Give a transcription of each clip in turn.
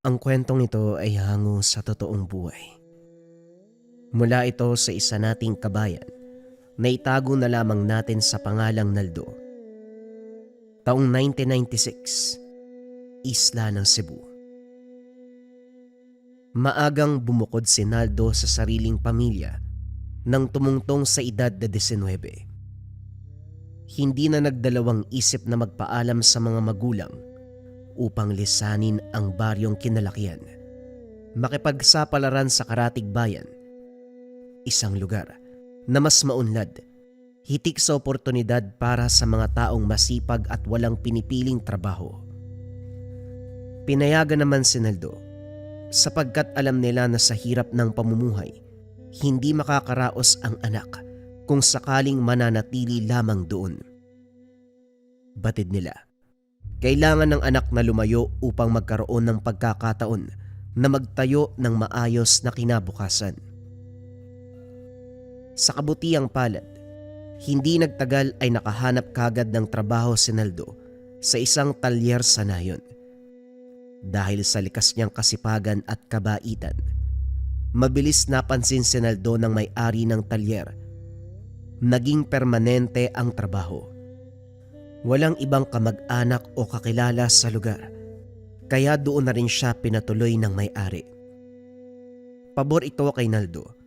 Ang kwentong ito ay hango sa totoong buhay. Mula ito sa isa nating kabayan na itago na lamang natin sa pangalang Naldo. Taong 1996, Isla ng Cebu. Maagang bumukod si Naldo sa sariling pamilya nang tumungtong sa edad na 19. Hindi na nagdalawang isip na magpaalam sa mga magulang upang lisanin ang baryong kinalakihan. Makipagsapalaran sa karatig bayan, isang lugar na mas maunlad, hitik sa oportunidad para sa mga taong masipag at walang pinipiling trabaho. Pinayagan naman si Naldo sapagkat alam nila na sa hirap ng pamumuhay, hindi makakaraos ang anak kung sakaling mananatili lamang doon. Batid nila, kailangan ng anak na lumayo upang magkaroon ng pagkakataon na magtayo ng maayos na kinabukasan. Sa kabutiang palad, hindi nagtagal ay nakahanap kagad ng trabaho si Naldo sa isang talyer sa Nayon. Dahil sa likas niyang kasipagan at kabaitan, mabilis napansin si Naldo ng may-ari ng talyer. Naging permanente ang trabaho. Walang ibang kamag-anak o kakilala sa lugar, kaya doon na rin siya pinatuloy ng may-ari. Pabor ito kay Naldo.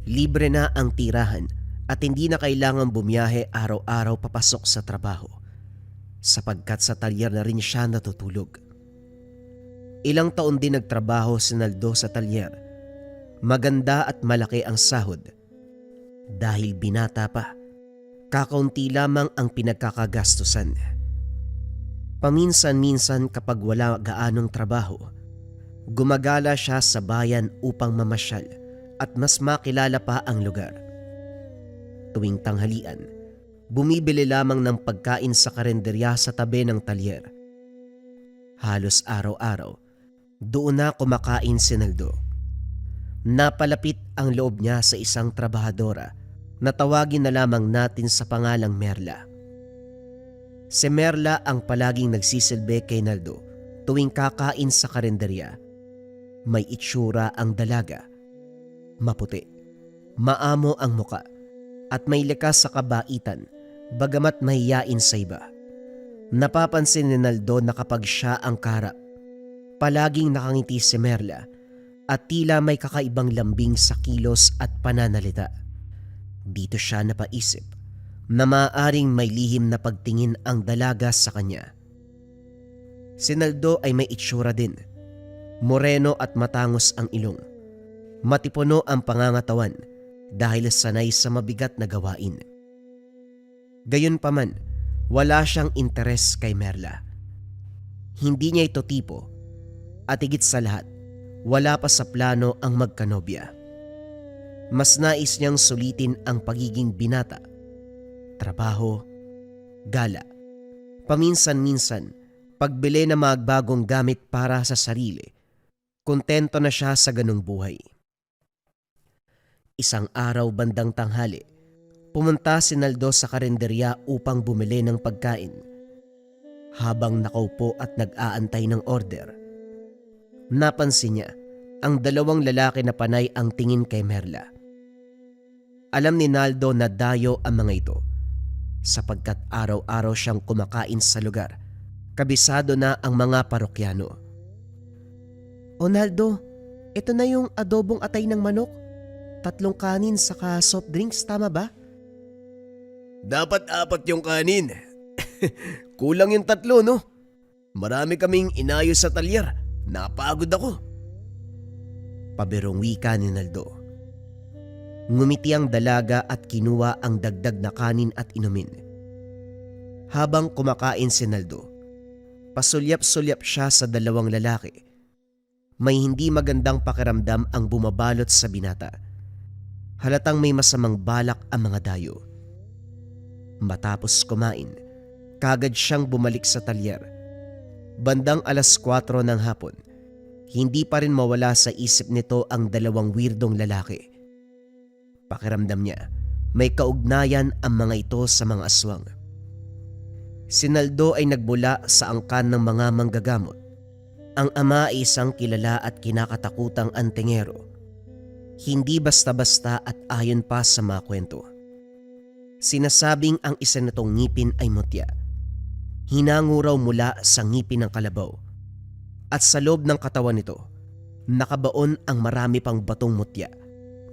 Libre na ang tirahan at hindi na kailangan bumiyahe araw-araw papasok sa trabaho, sapagkat sa talyer na rin siya natutulog. Ilang taon din nagtrabaho si Naldo sa talyer. Maganda at malaki ang sahod. Dahil binata pa, kakaunti lamang ang pinagkakagastusan. Paminsan-minsan kapag wala gaanong trabaho, gumagala siya sa bayan upang mamasyal at mas makilala pa ang lugar. Tuwing tanghalian, bumibili lamang ng pagkain sa karenderya sa tabi ng talyer. Halos araw-araw, doon na kumakain si Naldo. Napalapit ang loob niya sa isang trabahadora na tawagin na lamang natin sa pangalang Merla. Si Merla ang palaging nagsisilbi kay Naldo tuwing kakain sa karenderya. May itsura ang dalaga. Maputi, maamo ang muka, at may likas sa kabaitan bagamat mahiyain sa iba. Napapansin ni Naldo na kapag siya ang kaharap, palaging nakangiti si Merla at tila may kakaibang lambing sa kilos at pananalita. Dito siya napaisip na maaaring may lihim na pagtingin ang dalaga sa kanya. Si Naldo ay may itsura din. Moreno at matangos ang ilong. Matipuno ang pangangatawan dahil sanay sa mabigat na gawain. Gayunpaman, wala siyang interes kay Merla. Hindi niya ito tipo, at higit sa lahat, wala pa sa plano ang magkanobya. Mas nais niyang sulitin ang pagiging binata, trabaho, gala, paminsan-minsan, pagbili ng mga bagong gamit para sa sarili. Kontento na siya sa ganung buhay. Isang araw bandang tanghali, pumunta si Naldo sa karenderya upang bumili ng pagkain. Habang nakaupo at nag-aantay ng order, napansin niya ang dalawang lalaki na panay ang tingin kay Merla. Alam ni Naldo na dayo ang mga ito sapagkat araw-araw siyang kumakain sa lugar. Kabisado na ang mga parokyano. "O Naldo, ito na yung adobong atay ng manok. 3 kanin saka soft drinks, tama ba?" Dapat 4 yung kanin. Kulang yung 3, no? Marami kaming inayos sa talyer. Napagod ako. Pabirong wika ni Naldo. Ngumiti ang dalaga at kinuha ang dagdag na kanin at inumin. Habang kumakain si Naldo, pasulyap-sulyap siya sa dalawang lalaki. May hindi magandang pakiramdam ang bumabalot sa binata. Halatang may masamang balak ang mga dayo. Matapos kumain, kagad siyang bumalik sa talyer. Bandang 4:00 ng hapon, hindi pa rin mawala sa isip nito ang dalawang weirdong lalaki. Pakiramdam niya, may kaugnayan ang mga ito sa mga aswang. Si Naldo ay nagbula sa angkan ng mga manggagamot. Ang ama ay isang kilala at kinakatakutang antingero. Hindi basta-basta at ayon pa sa mga kwento. Sinasabing ang isa nitong ngipin ay mutya. Hinango raw mula sa ngipin ng kalabaw. At sa loob ng katawan nito, nakabaon ang marami pang batong mutya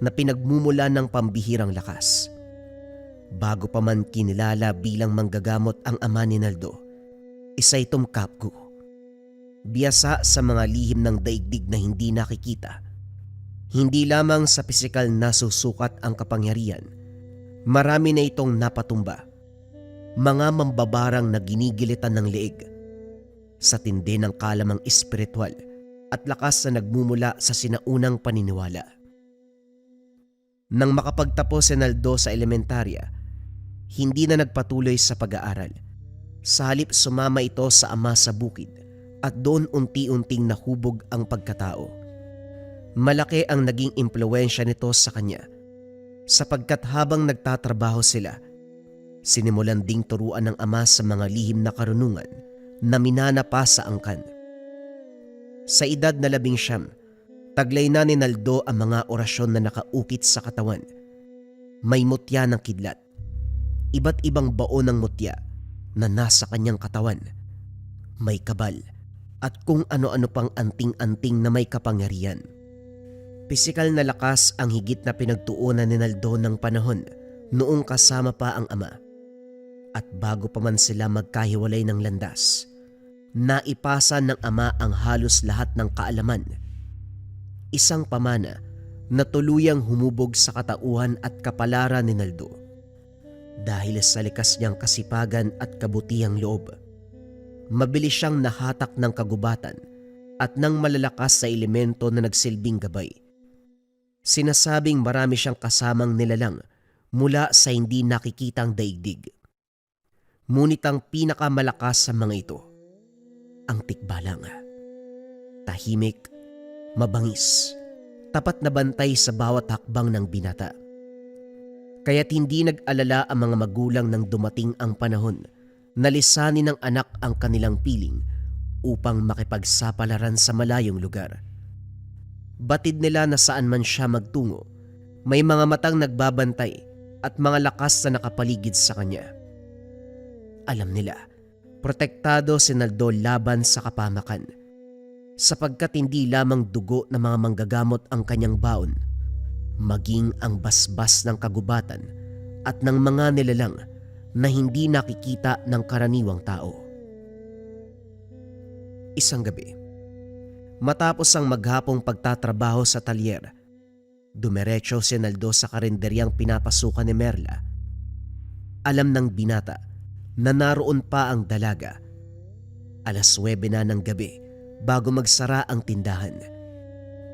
na pinagmumula ng pambihirang lakas. Bago pa man kinilala bilang manggagamot ang ama ni Naldo, isa itong kapgo. Biyasa sa mga lihim ng daigdig na hindi nakikita. Hindi lamang sa pisikal na susukat ang kapangyarihan, marami na itong napatumba. Mga mambabarang na ginigilitan ng leeg sa tindi ng kalamang espiritual at lakas na nagmumula sa sinaunang paniniwala. Nang makapagtapos si Naldo sa elementarya, hindi na nagpatuloy sa pag-aaral. Sa halip sumama ito sa ama sa bukid at doon unti-unting nahubog ang pagkatao. Malaki ang naging impluwensya nito sa kanya sapagkat habang nagtatrabaho sila, sinimulan ding turuan ng ama sa mga lihim na karunungan na minana pa sa angkan. Sa edad na 19, taglay na ni Naldo ang mga orasyon na nakaukit sa katawan. May mutya ng kidlat, iba't ibang baon ng mutya na nasa kanyang katawan, may kabal, at kung ano-ano pang anting-anting na may kapangyarihan. Pisikal na lakas ang higit na pinagtuunan ni Naldo ng panahon noong kasama pa ang ama. At bago pa man sila magkahiwalay ng landas, naipasa ng ama ang halos lahat ng kaalaman. Isang pamana na tuluyang humubog sa katauhan at kapalaran ni Naldo dahil sa likas niyang kasipagan at kabutihang loob. Mabilis siyang nahatak ng kagubatan at ng malalakas sa elemento na nagsilbing gabay. Sinasabing marami siyang kasamang nilalang mula sa hindi nakikitang daigdig. Ngunit ang pinakamalakas sa mga ito, ang tikbalang. Tahimik, mabangis, tapat na bantay sa bawat hakbang ng binata. Kaya't hindi nag-alala ang mga magulang nang dumating ang panahon na lisanin ng anak ang kanilang piling upang makipagsapalaran sa malayong lugar. Batid nila na saan man siya magtungo, may mga matang nagbabantay at mga lakas na nakapaligid sa kanya. Alam nila, protektado si Naldo laban sa kapamakan, sapagkat hindi lamang dugo ng mga manggagamot ang kanyang baon, maging ang basbas ng kagubatan at ng mga nilalang na hindi nakikita ng karaniwang tao. Isang gabi, matapos ang maghapong pagtatrabaho sa talyer, dumiretso si Naldo sa karinderyang pinapasukan ni Merla. Alam ng binata na naroon pa ang dalaga. 9:00 na ng gabi bago magsara ang tindahan.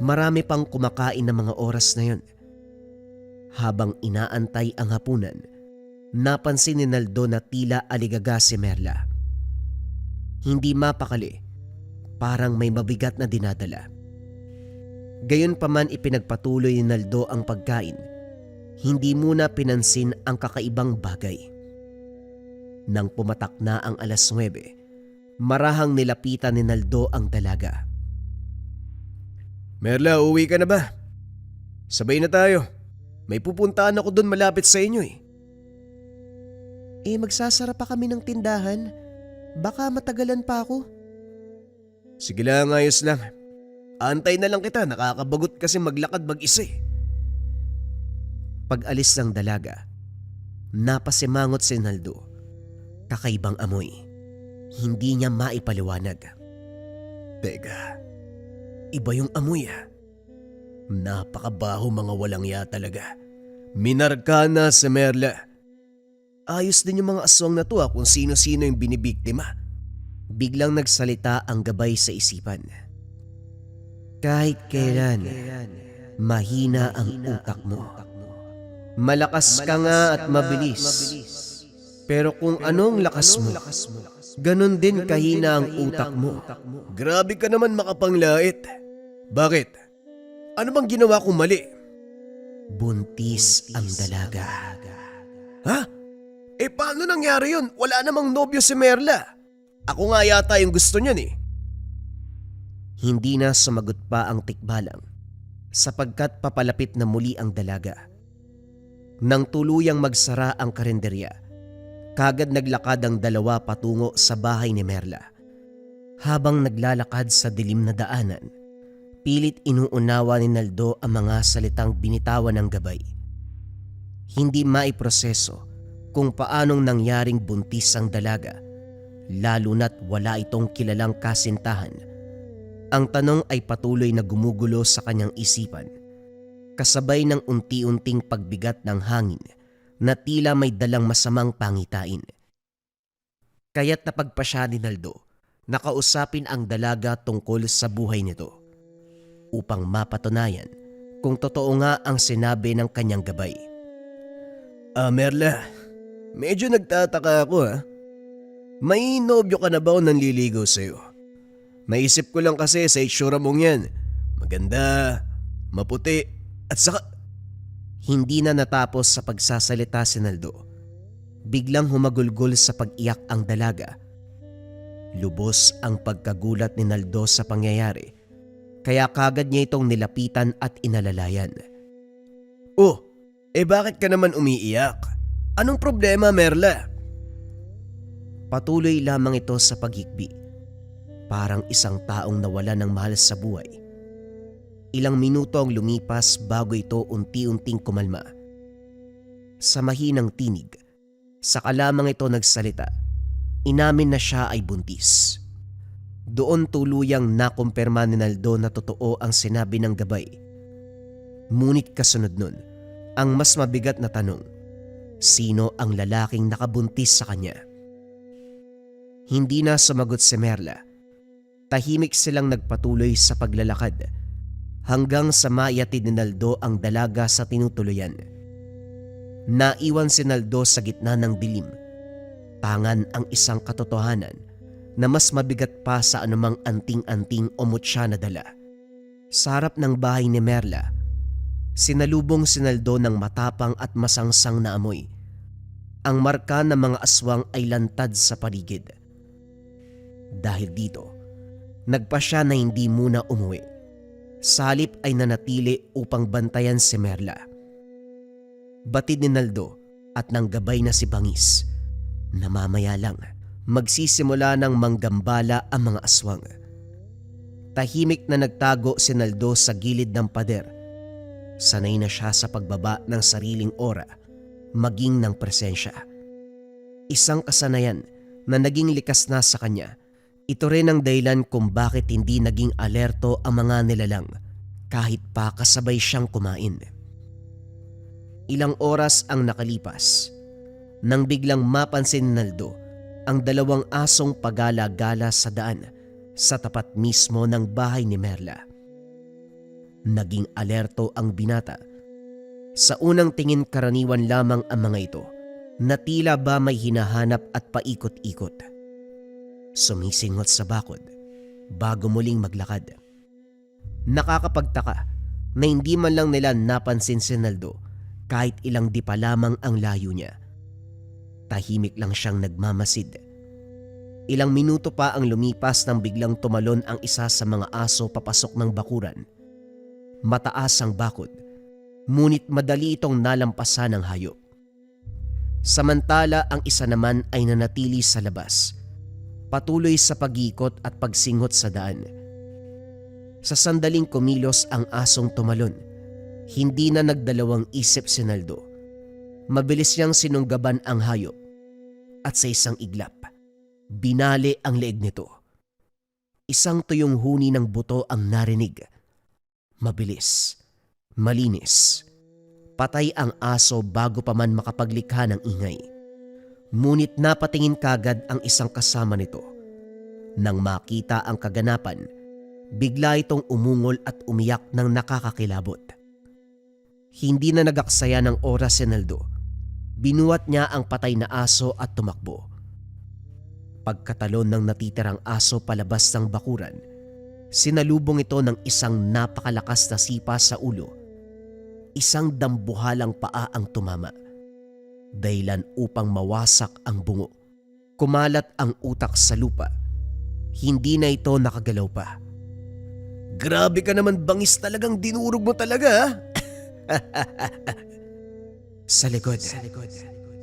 Marami pang kumakain ng mga oras na yun. Habang inaantay ang hapunan, napansin ni Naldo na tila aligaga si Merla. Hindi mapakali, parang may mabigat na dinadala. Gayon pa man ipinagpatuloy ni Naldo ang pagkain, hindi muna pinansin ang kakaibang bagay. Nang pumatak na ang 9:00, marahang nilapitan ni Naldo ang dalaga. Merla, uwi ka na ba? Sabay na tayo. May pupuntahan ako doon malapit sa inyo eh. Magsasara pa kami ng tindahan. Baka matagalan pa ako. Sige lang, ayos lang. Antay na lang kita, nakakabagot kasi maglakad mag-isa eh. Pag-alis ng dalaga, napasimangot si Naldo. Kakaibang amoy. Hindi niya maipaliwanag. Teka, iba yung amoy ah. Napakabaho, mga walang ya talaga. Minarka na si Merla. Ayos din yung mga aswang na to kung sino-sino yung binibiktima. Biglang nagsalita ang gabay sa isipan. Kahit kailan, mahina ang utak mo. Malakas ka nga at mabilis. Pero kung anong lakas mo, ganun din kahina ang utak mo. Grabe ka naman makapanglait. Bakit? Ano bang ginawa kong mali? Buntis ang dalaga. Ha? Paano nangyari yun? Wala namang nobyo si Merla. Ako nga yata yung gusto niyan eh. Hindi na sumagot pa ang tikbalang sapagkat papalapit na muli ang dalaga. Nang tuluyang magsara ang karinderya, kagad naglakad ang dalawa patungo sa bahay ni Merla. Habang naglalakad sa dilim na daanan, pilit inuunawa ni Naldo ang mga salitang binitawan ng gabay. Hindi maiproseso kung paanong nangyaring buntis ang dalaga, lalo na't wala itong kilalang kasintahan. Ang tanong ay patuloy na gumugulo sa kanyang isipan, kasabay ng unti-unting pagbigat ng hangin na tila may dalang masamang pangitain. Kaya't napagpasya ni Naldo na kausapin ang dalaga tungkol sa buhay nito upang mapatunayan kung totoo nga ang sinabi ng kanyang gabay. Merla, medyo nagtataka ako ha. May nobyo ka na ba o nanliligaw sa'yo? Maisip ko lang kasi sa itsura mong yan. Maganda, maputi, at saka... Hindi na natapos sa pagsasalita si Naldo. Biglang humagulgol sa pag-iyak ang dalaga. Lubos ang pagkagulat ni Naldo sa pangyayari, kaya kagad niya itong nilapitan at inalalayan. Oh, bakit ka naman umiiyak? Anong problema, Merla? Patuloy lamang ito sa paghikbi. Parang isang taong nawala ng mahal sa buhay. Ilang minuto ang lumipas bago ito unti-unting kumalma. Sa mahinang tinig, saka lamang ito nagsalita. Inamin na siya ay buntis. Doon tuluyang nakumpirma ni Naldo na totoo ang sinabi ng gabay. Ngunit kasunod nun, ang mas mabigat na tanong, sino ang lalaking nakabuntis sa kanya? Hindi na sumagot si Merla. Tahimik silang nagpatuloy sa paglalakad hanggang sa maiatid ni Naldo ang dalaga sa tinutuluyan. Naiwan si Naldo sa gitna ng dilim. Tangan ang isang katotohanan na mas mabigat pa sa anumang anting-anting o mutya na dala. Sa harap ng bahay ni Merla, sinalubong si Naldo ng matapang at masangsang na amoy. Ang marka ng mga aswang ay lantad sa paligid. Dahil dito, nagpa siya na hindi muna umuwi. Sa halip ay nanatili upang bantayan si Merla. Batid ni Naldo at ng gabay na si Bangis na mamaya lang magsisimula ng manggambala ang mga aswang. Tahimik na nagtago si Naldo sa gilid ng pader. Sanay na siya sa pagbaba ng sariling ora, maging ng presensya. Isang kasanayan na naging likas na sa kanya. Ito rin ang dahilan kung bakit hindi naging alerto ang mga nilalang kahit pa kasabay siyang kumain. Ilang oras ang nakalipas nang biglang mapansin ni Naldo ang dalawang asong pagala-gala sa daan sa tapat mismo ng bahay ni Merla. Naging alerto ang binata. Sa unang tingin karaniwan lamang ang mga ito na tila ba may hinahanap at paikot-ikot. Sumisingot sa bakod bago muling maglakad. Nakakapagtaka na hindi man lang nila napansin si Naldo kahit ilang dipa lamang ang layo niya. Tahimik lang siyang nagmamasid. Ilang minuto pa ang lumipas nang biglang tumalon ang isa sa mga aso papasok ng bakuran. Mataas ang bakod, ngunit madali itong nalampasan ng hayop. Samantala ang isa naman ay nanatili sa labas, patuloy sa pag-ikot at pagsingot sa daan. Sa sandaling kumilos ang asong tumalon, hindi na nagdalawang isip si Naldo. Mabilis niyang sinunggaban ang hayop at sa isang iglap, binali ang leeg nito. Isang tuyong huni ng buto ang narinig. Mabilis, malinis. Patay ang aso bago pa man makapaglikha ng ingay. Ngunit napatingin kagad ang isang kasama nito. Nang makita ang kaganapan, bigla itong umungol at umiyak ng nakakakilabot. Hindi na nagaksaya ng oras si Naldo. Binuhat niya ang patay na aso at tumakbo. Pagkatalon ng natitirang aso palabas ng bakuran, sinalubong ito ng isang napakalakas na sipa sa ulo. Isang dambuhalang paa ang tumama, dahilan upang mawasak ang bungo. Kumalat ang utak sa lupa. Hindi na ito nakagalaw pa. Grabe ka naman, bangis, talagang dinurog mo talaga ha? Sa likod,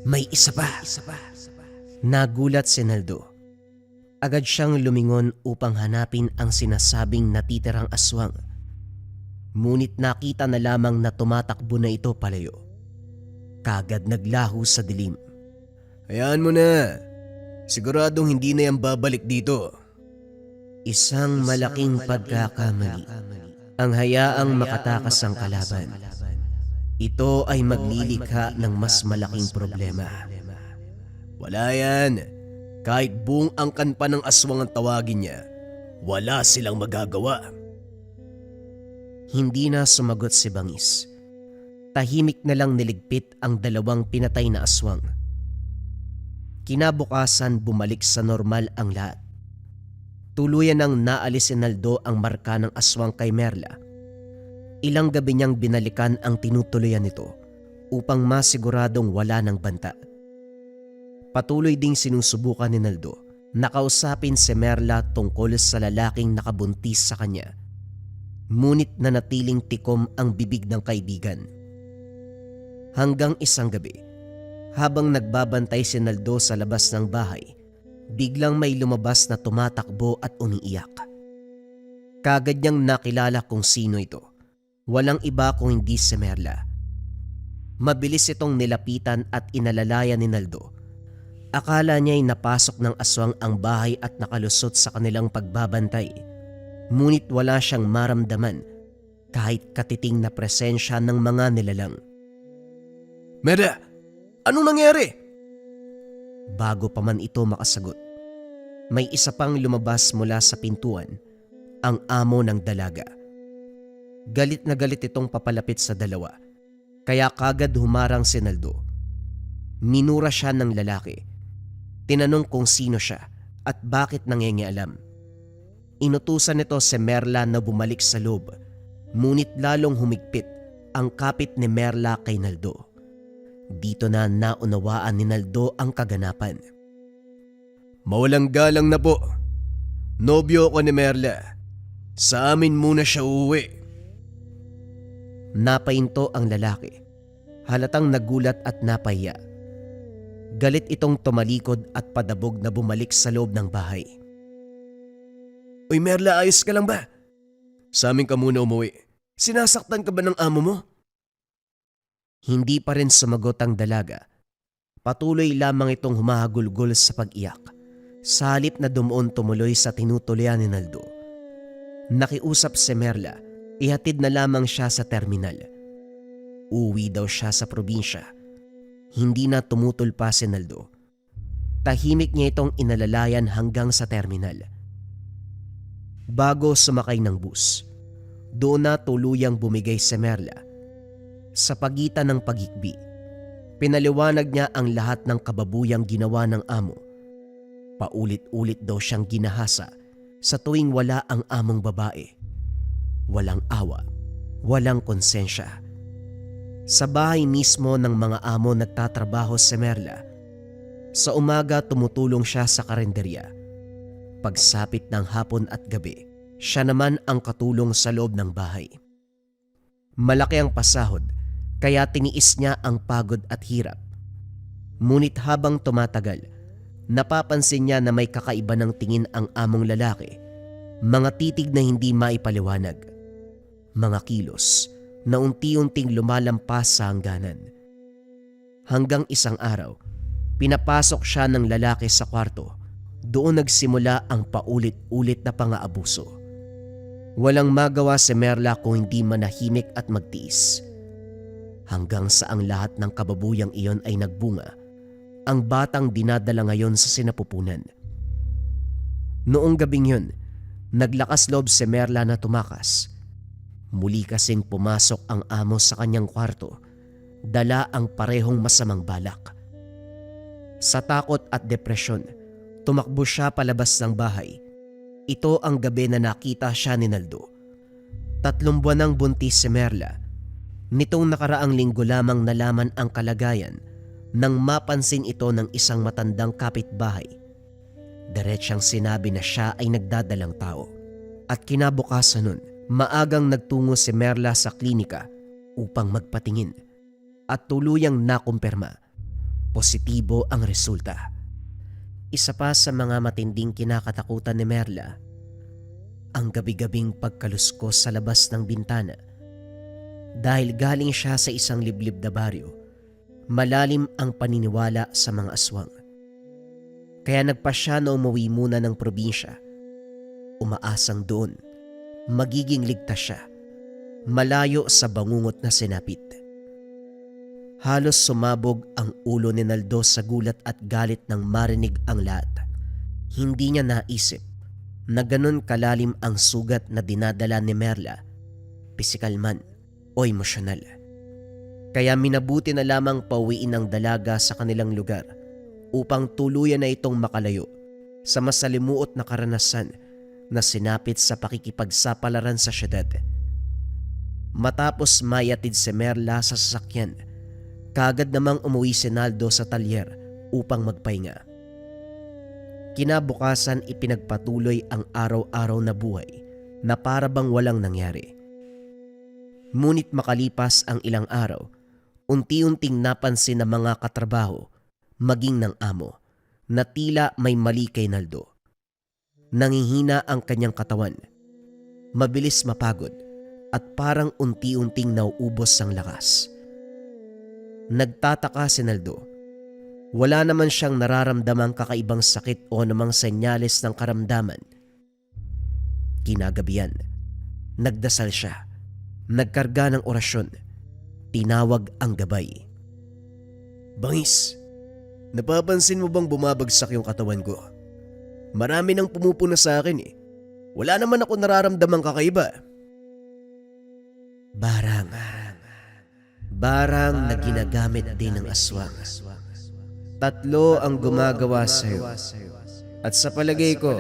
may isa pa. Nagulat si Naldo. Agad siyang lumingon upang hanapin ang sinasabing natitirang aswang. Ngunit nakita na lamang na tumatakbo na ito palayo. Kagad naglaho sa dilim. Hayaan mo na. Siguradong hindi na yan babalik dito. Isang malaking pagkakamali ang hayaang makatakas ang kalaban. Ito ay maglilikha ng mas malaking problema. Wala yan. Kahit buong angkan pa ng aswang ang tawagin niya, wala silang magagawa. Hindi na sumagot si Bangis. Tahimik na lang niligpit ang dalawang pinatay na aswang. Kinabukasan bumalik sa normal ang lahat. Tuluyan nang naalis si Naldo ang marka ng aswang kay Merla. Ilang gabi niyang binalikan ang tinutuluyan nito upang masiguradong wala ng banta. Patuloy ding sinusubukan ni Naldo na kausapin si Merla tungkol sa lalaking nakabuntis sa kanya. Ngunit nanatiling tikom ang bibig ng kaibigan. Hanggang isang gabi, habang nagbabantay si Naldo sa labas ng bahay, biglang may lumabas na tumatakbo at umiiyak. Kagad niyang nakilala kung sino ito. Walang iba kung hindi si Merla. Mabilis itong nilapitan at inalalayan ni Naldo. Akala niya'y napasok ng aswang ang bahay at nakalusot sa kanilang pagbabantay. Ngunit wala siyang maramdaman kahit katiting na presensya ng mga nilalang. Merla, anong nangyari? Bago pa man ito makasagot, may isa pang lumabas mula sa pintuan, ang amo ng dalaga. Galit na galit itong papalapit sa dalawa, kaya kagad humarang si Naldo. Minura siya ng lalaki. Tinanong kung sino siya at bakit nangingialam. Inutusan nito si Merla na bumalik sa loob, ngunit lalong humigpit ang kapit ni Merla kay Naldo. Dito na naunawaan ni Naldo ang kaganapan. Mawalang galang na po. Nobyo ko ni Merla. Sa amin muna siya uuwi. Napahinto ang lalaki. Halatang nagulat at napahiya. Galit itong tumalikod at padabog na bumalik sa loob ng bahay. Uy Merla, ayos ka lang ba? Sa amin ka muna umuwi. Sinasaktan ka ba ng amo mo? Hindi pa rin sumagot ang dalaga. Patuloy lamang itong humahagulgol sa pag-iyak. Sa halip na dumuon tumuloy sa tinutuloyan ni Naldo. Nakiusap si Merla, ihatid na lamang siya sa terminal. Uwi daw siya sa probinsya. Hindi na tumutol pa si Naldo. Tahimik niya itong inalalayan hanggang sa terminal. Bago sumakay ng bus, doon na tuluyang bumigay si Merla. Sa pagitan ng paghikbi, pinaliwanag niya ang lahat ng kababuyang ginawa ng amo. Paulit-ulit daw siyang ginahasa sa tuwing wala ang among babae. Walang awa, walang konsensya. Sa bahay mismo ng mga amo nagtatrabaho si Merla. Sa umaga tumutulong siya sa karenderya. Pagsapit ng hapon at gabi, siya naman ang katulong sa loob ng bahay. Malaki ang pasahod, kaya tiniis niya ang pagod at hirap. Ngunit habang tumatagal, napapansin niya na may kakaiba ng tingin ang among lalaki. Mga titig na hindi maipaliwanag. Mga kilos na unti-unting lumalampas sa hangganan. Hanggang isang araw, pinapasok siya ng lalaki sa kwarto. Doon nagsimula ang paulit-ulit na pang-aabuso. Walang magawa si Merla kung hindi manahimik at magtiis. Hanggang sa ang lahat ng kababuyang iyon ay nagbunga, ang batang dinadala ngayon sa sinapupunan. Noong gabing yun, naglakas loob si Merla na tumakas. Muli kasing pumasok ang amo sa kanyang kwarto, dala ang parehong masamang balak. Sa takot at depresyon, tumakbo siya palabas ng bahay. Ito ang gabi na nakita siya ni Naldo. 3 buwan nang buntis si Merla. Nitong nakaraang linggo lamang nalaman ang kalagayan nang mapansin ito ng isang matandang kapitbahay. Diretsang sinabi na siya ay nagdadalang tao. At kinabukasan nun, Maagang nagtungo si Merla sa klinika upang magpatingin at tuluyang nakumpirma. Positibo ang resulta. Isa pa sa mga matinding kinakatakutan ni Merla, ang gabi-gabing pagkaluskos sa labas ng bintana. Dahil galing siya sa isang liblib na baryo, malalim ang paniniwala sa mga aswang. Kaya nagpa siya na umuwi muna ng probinsya. Umaasang doon, magiging ligtas siya, malayo sa bangungot na sinapit. Halos sumabog ang ulo ni Naldo sa gulat at galit nang marinig ang lahat. Hindi niya naisip na ganun kalalim ang sugat na dinadala ni Merla, pisikal man o emosyonal. Kaya minabuti na lamang pauwiin ang dalaga sa kanilang lugar upang tuluyan na itong makalayo sa masalimuot na karanasan na sinapit sa pakikipagsapalaran sa syudad. Matapos mayatid si Merla sa sasakyan, kaagad namang umuwi si Naldo sa talyer upang magpahinga. Kinabukasan ipinagpatuloy ang araw-araw na buhay na para bang walang nangyari. Ngunit makalipas ang ilang araw, unti-unting napansin ng mga katrabaho, maging ng amo, na tila may mali kay Naldo. Nangihina ang kanyang katawan, mabilis mapagod at parang unti-unting nauubos ang lakas. Nagtataka si Naldo. Wala naman siyang nararamdamang kakaibang sakit o namang senyales ng karamdaman. Kinagabihan, nagdasal siya, nagkarga ng orasyon, tinawag ang gabay. Bangis, napapansin mo bang bumabagsak yung katawan ko? Marami nang pumupuna sa akin eh. Wala naman ako nararamdamang kakaiba. Barang na ginagamit din ng aswang. 3 ang gumagawa sa'yo. At sa palagay ko,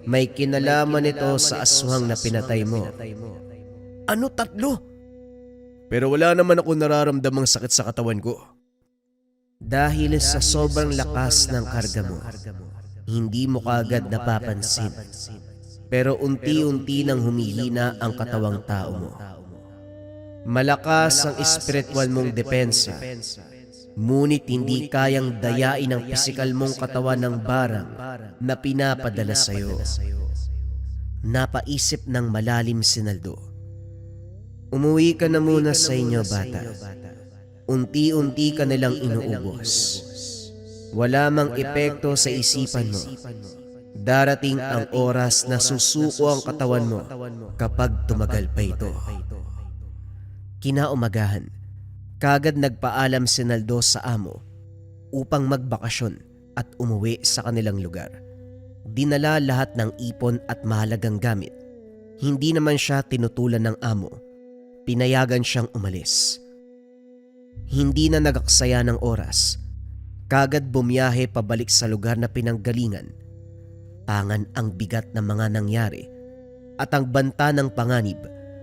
may kinalaman ito sa aswang na pinatay mo. Ano 3? Pero wala naman ako nararamdamang sakit sa katawan ko. Dahil sa sobrang lakas ng karga mo, hindi mo kaagad napapansin. Pero unti-unti nang humihina ang katawang tao mo. Malakas ang espiritual mong depensa, ngunit hindi kayang dayain ang pisikal mong katawan ng barang na pinapadala sa iyo. Napaisip ng malalim si Naldo. Umuwi ka na muna sa inyo, bata. Unti-unti ka nilang inuubos. Wala mang epekto sa isipan mo. Darating ang oras na susuko ang katawan mo kapag tumagal pa ito. Kinaumagahan, kagad nagpaalam si Naldo sa amo upang magbakasyon at umuwi sa kanilang lugar. Dinala lahat ng ipon at mahalagang gamit. Hindi naman siya tinutulan ng amo. Pinayagan siyang umalis. Hindi na nagaksaya ng oras. Kagad bumiyahe pabalik sa lugar na pinanggalingan. Tangan ang bigat ng mga nangyari at ang banta ng panganib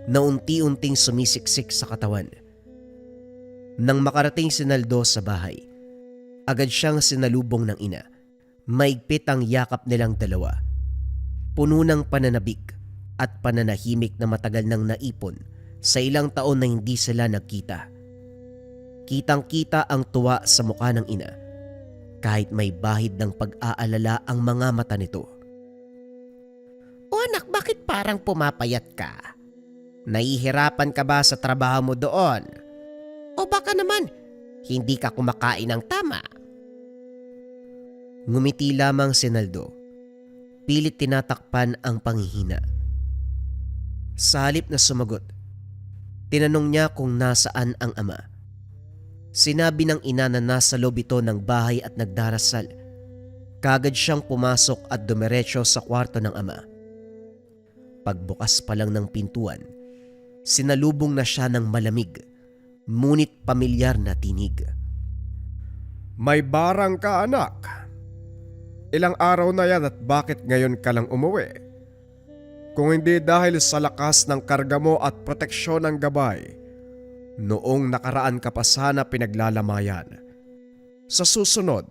na unti-unting sumisiksik sa katawan. Nang makarating si Naldo sa bahay, agad siyang sinalubong ng ina. Maigpit ang yakap nilang dalawa. Puno ng pananabik at pananahimik na matagal nang naipon sa ilang taon na hindi sila nagkita. Kitang-kita ang tuwa sa mukha ng ina, kahit may bahid ng pag-aalala ang mga mata nito. "O anak, bakit parang pumapayat ka? Nahihirapan ka ba sa trabaho mo doon? O baka naman, hindi ka kumakain ng tama?" Ngumiti lamang si Naldo. Pilit tinatakpan ang panghihina. Sa halip na sumagot, tinanong niya kung nasaan ang ama. Sinabi ng ina na nasa loob ito ng bahay at nagdarasal. Kagad siyang pumasok at dumiretso sa kwarto ng ama. Pagbukas pa lang ng pintuan, sinalubong na siya ng malamig, ngunit pamilyar na tinig. May barang ka, anak. Ilang araw na yan at bakit ngayon ka lang umuwi? Kung hindi dahil sa lakas ng karga mo at proteksyon ng gabay, noong nakaraan ka pa sana pinaglalamayan. Sa susunod,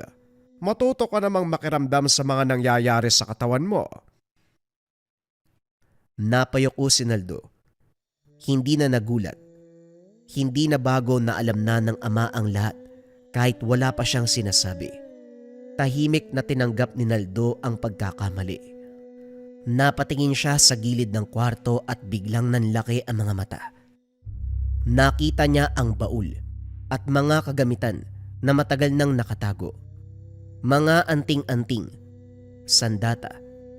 matuto ka namang makiramdam sa mga nangyayari sa katawan mo. Napayuko si Naldo Hindi na nagulat. Hindi na bago na alam na ng ama ang lahat kahit wala pa siyang sinasabi. Tahimik na tinanggap ni Naldo ang pagkakamali. Napatingin siya sa gilid ng kwarto at biglang nanlaki ang mga mata. Nakita niya ang baul at mga kagamitan na matagal nang nakatago. Mga anting-anting, sandata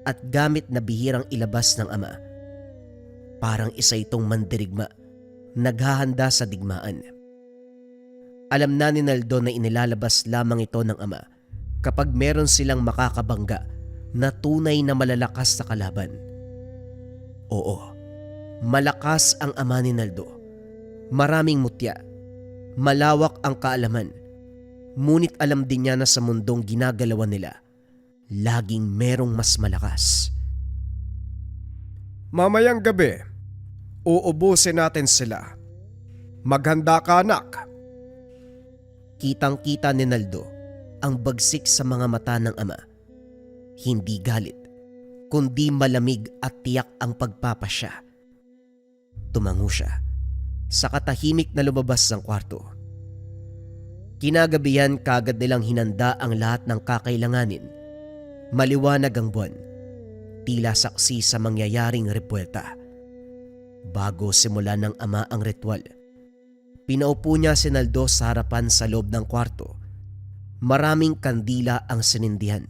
at gamit na bihirang ilabas ng ama. Parang isa itong mandirigma, naghahanda sa digmaan. Alam na ni Naldo na inilalabas lamang ito ng ama kapag meron silang makakabangga na tunay na malalakas sa kalaban. Oo, malakas ang ama ni Naldo. Maraming mutya, malawak ang kaalaman. Ngunit alam din niya na sa mundong ginagalawan nila, laging merong mas malakas. Mamayang gabi, uubusin natin sila. Maghanda ka, anak. Kitang-kita ni Naldo ang bagsik sa mga mata ng ama. Hindi galit, kundi malamig at tiyak ang pagpapasya. Tumango siya, sa katahimik na lumabas ng kwarto. Kinagabihan kagad nilang hinanda ang lahat ng kakailanganin. Maliwanag ang buwan, tila saksi sa mangyayaring repuelta. Bago simula ng ama ang ritual, pinaupo niya si Naldo sa harapan sa loob ng kwarto. Maraming kandila ang sinindihan.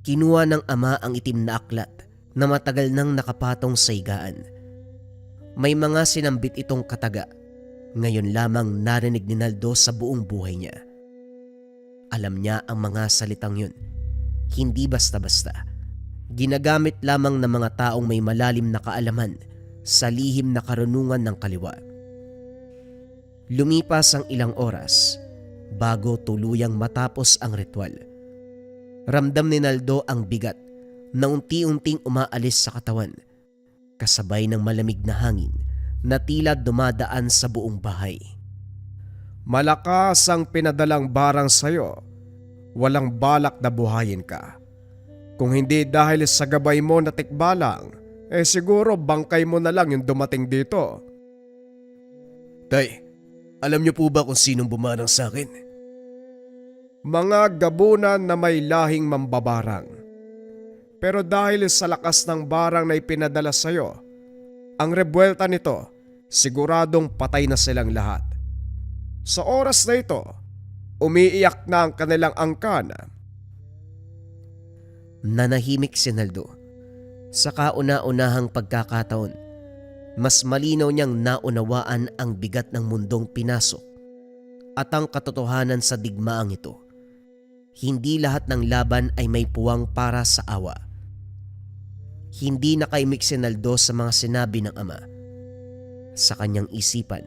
Kinuha ng ama ang itim na aklat na matagal nang nakapatong sa higaan. May mga sinambit itong kataga. Ngayon lamang narinig ni Naldo sa buong buhay niya. Alam niya ang mga salitang yun. Hindi basta-basta. Ginagamit lamang ng mga taong may malalim na kaalaman sa lihim na karunungan ng kaliwa. Lumipas ang ilang oras bago tuluyang matapos ang ritual. Ramdam ni Naldo ang bigat na unti-unting umaalis sa katawan, kasabay ng malamig na hangin na tila dumadaan sa buong bahay. Malakas ang pinadalang barang sa'yo. Walang balak na buhayin ka. Kung hindi dahil sa gabay mo na tikbalang, siguro bangkay mo na lang yung dumating dito. Tay, alam niyo po ba kung sinong bumarang sa akin? Mga gabunan na may lahing mambabarang. Pero dahil sa lakas ng barang na ipinadala sa'yo, ang rebuelta nito, siguradong patay na silang lahat. Sa oras na ito, umiiyak na ang kanilang angkan. Nanahimik si Naldo. Sa kauna-unahang pagkakataon, mas malinaw niyang naunawaan ang bigat ng mundong pinasok at ang katotohanan sa digmaang ito. Hindi lahat ng laban ay may puwang para sa awa. Hindi nakaimik si Naldo sa mga sinabi ng ama. Sa kanyang isipan,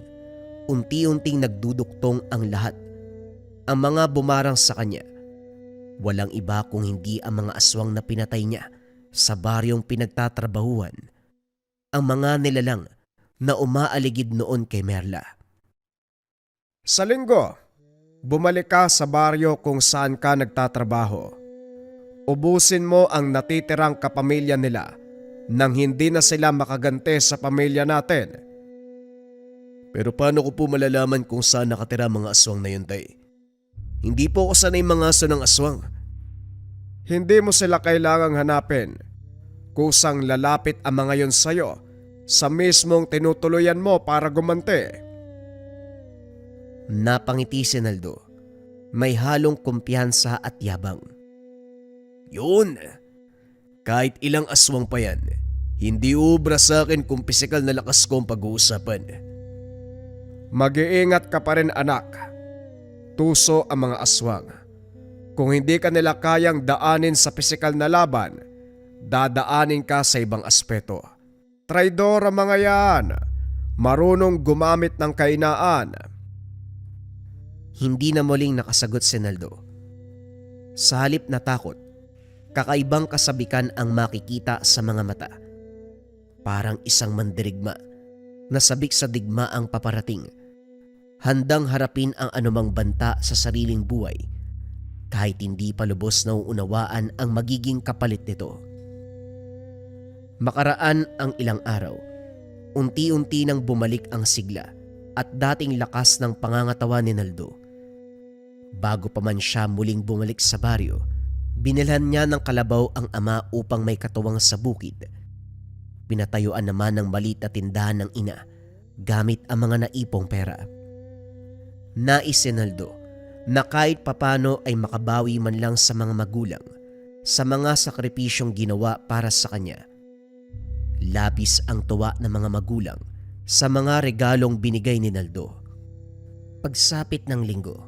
unti-unting nagduduktong ang lahat. Ang mga bumarang sa kanya, walang iba kung hindi ang mga aswang na pinatay niya sa baryong pinagtatrabahuan. Ang mga nilalang na umaaligid noon kay Merla. Sa linggo, bumalik ka sa baryo kung saan ka nagtatrabaho. Ubusin mo ang natitirang kapamilya nila nang hindi na sila makaganti sa pamilya natin. Pero paano ko po malalaman kung saan nakatira mga aswang na yun, tay? Hindi po ako sanay mga aso ng aswang. Hindi mo sila kailangang hanapin. Kusang lalapit ang mga yon sa'yo sa mismong tinutuluyan mo para gumante. Napangiti si Naldo. May halong kumpiyansa at yabang. Yun! Kahit ilang aswang pa yan, hindi ubra sa akin kung pisikal na lakas ko ang pag-uusapan. Mag-iingat ka pa rin, anak. Tuso ang mga aswang. Kung hindi ka nila kayang daanin sa pisikal na laban, dadaanin ka sa ibang aspeto. Traidor ang mga yan. Marunong gumamit ng kainaan. Hindi na muling nakasagot si Naldo. Sa halip na takot, kakaibang kasabikan ang makikita sa mga mata. Parang isang mandirigma na sabik sa digmaang paparating. Handang harapin ang anumang banta sa sariling buhay kahit hindi pa lubos na uunawaan ang magiging kapalit nito. Makaraan ang ilang araw unti-unti nang bumalik ang sigla at dating lakas ng pangangatawan ni Naldo. Bago pa man siya muling bumalik sa baryo, binilhan niya ng kalabaw ang ama upang may katuwang sa bukid. Pinatayuan naman ng maliit na tindahan ng ina gamit ang mga naipong pera. Nais si Naldo na kahit papano ay makabawi man lang sa mga magulang sa mga sakripisyong ginawa para sa kanya. Labis ang tuwa ng mga magulang sa mga regalong binigay ni Naldo. Pagsapit ng linggo,